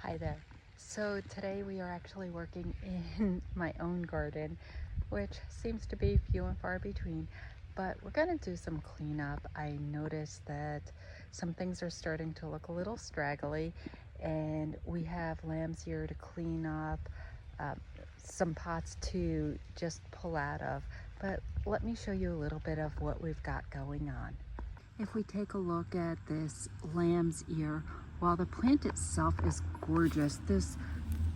Hi there. So today we are actually working in my own garden, which seems to be few and far between, but we're going to do some cleanup. I noticed that some things are starting to look a little straggly, and we have lambs here to clean up, some pots to just pull out of. But let me show you a little bit of what we've got going on. If we take a look at this lamb's ear, while the plant itself is gorgeous, this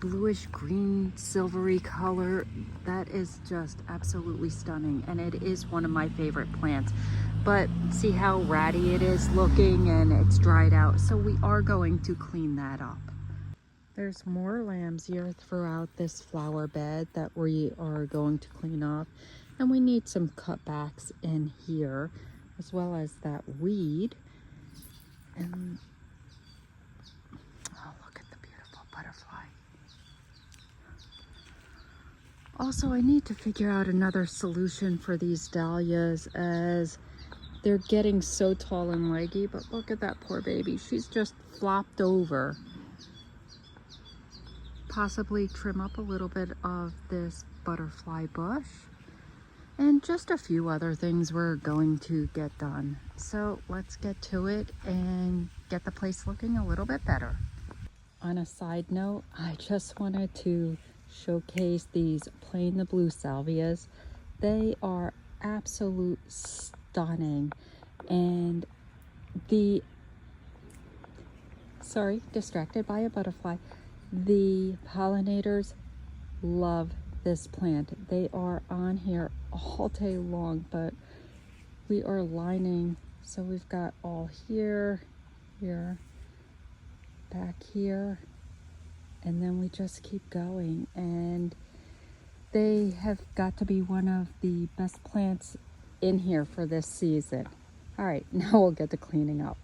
bluish green silvery color, that is just absolutely stunning, and it is one of my favorite plants. But see how ratty it is looking, and it's dried out, so we are going to clean that up. There's more lamb's ear throughout this flower bed that we are going to clean up, and we need some cutbacks in here, as well as that weed. And oh, look at the beautiful butterfly. Also, I need to figure out another solution for these dahlias, as they're getting so tall and leggy. But look at that poor baby. She's just flopped over. Possibly trim up a little bit of this butterfly bush. And just a few other things we're going to get done. So let's get to it and get the place looking a little bit better. On a side note, I just wanted to showcase these plain the blue salvias. They are absolute stunning. And distracted by a butterfly. The pollinators love this plant. They are on here all day long, but we are lining, so we've got all here, back here, and then we just keep going, and they have got to be one of the best plants in here for this season. All right, now we'll get to cleaning up.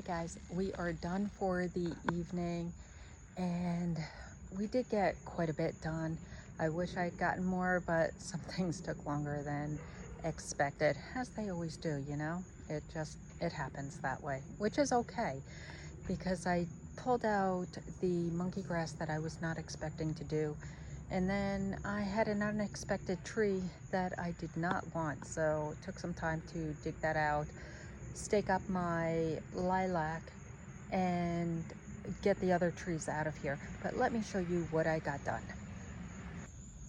right, guys, we are done for the evening, and we did get quite a bit done. I wish I'd gotten more, but some things took longer than expected, as they always do, you know? It happens that way, which is okay, because I pulled out the monkey grass that I was not expecting to do, and then I had an unexpected tree that I did not want, so it took some time to dig that out, stake up my lilac, and get the other trees out of here. But let me show you what I got done.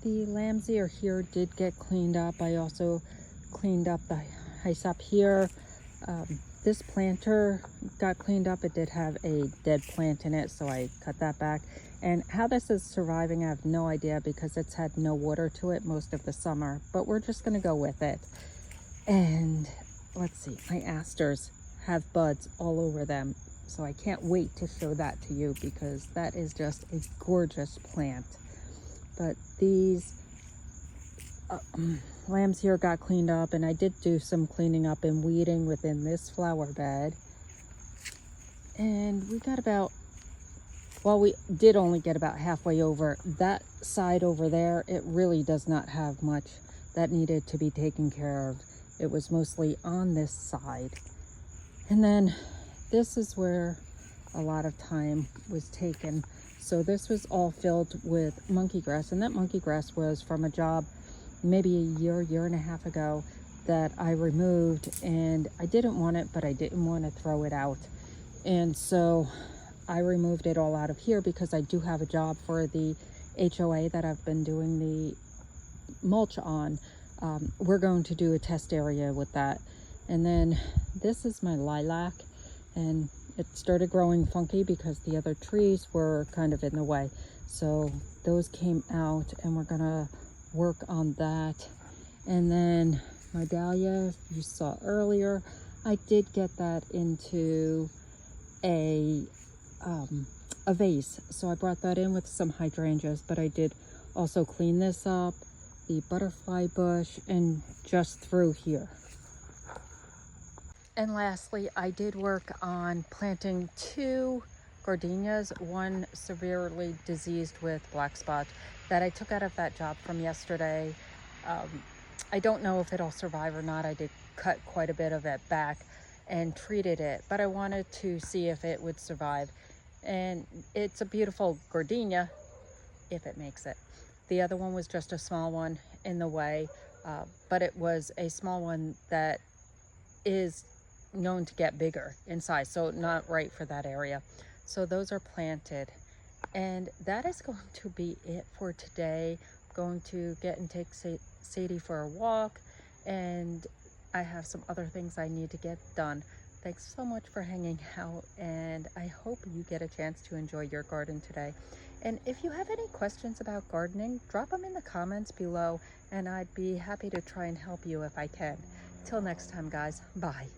The lamb's ear here did get cleaned up. I also cleaned up the hyssop here. This planter got cleaned up. It did have a dead plant in it, so I cut that back. And how this is surviving, I have no idea, because it's had no water to it most of the summer, but we're just gonna go with it. And let's see, my asters have buds all over them, so I can't wait to show that to you, because that is just a gorgeous plant. But these lambs here got cleaned up, and I did do some cleaning up and weeding within this flower bed. And we got about, well, we did only get about halfway over. That side over there, it really does not have much that needed to be taken care of. It was mostly on this side. And then this is where a lot of time was taken. So this was all filled with monkey grass, and that monkey grass was from a job maybe a year and a half ago that I removed, and I didn't want it, but I didn't want to throw it out. And so I removed it all out of here, because I do have a job for the HOA that I've been doing the mulch on. We're going to do a test area with that. And then this is my lilac, and it started growing funky because the other trees were kind of in the way. So those came out, and we're gonna work on that. And then my dahlia, you saw earlier, I did get that into a vase. So I brought that in with some hydrangeas, but I did also clean this up, the butterfly bush, and just through here. And lastly, I did work on planting 2 gardenias, one severely diseased with black spot that I took out of that job from yesterday. I don't know if it'll survive or not. I did cut quite a bit of it back and treated it, but I wanted to see if it would survive. And it's a beautiful gardenia, if it makes it. The other one was just a small one in the way, but it was a small one that is known to get bigger in size, so not right for that area. So those are planted, and that is going to be it for today. I'm going to get and take Sadie for a walk, and I have some other things I need to get done. Thanks so much for hanging out, and I hope you get a chance to enjoy your garden today. And if you have any questions about gardening, drop them in the comments below, and I'd be happy to try and help you if I can. Till next time, guys, bye.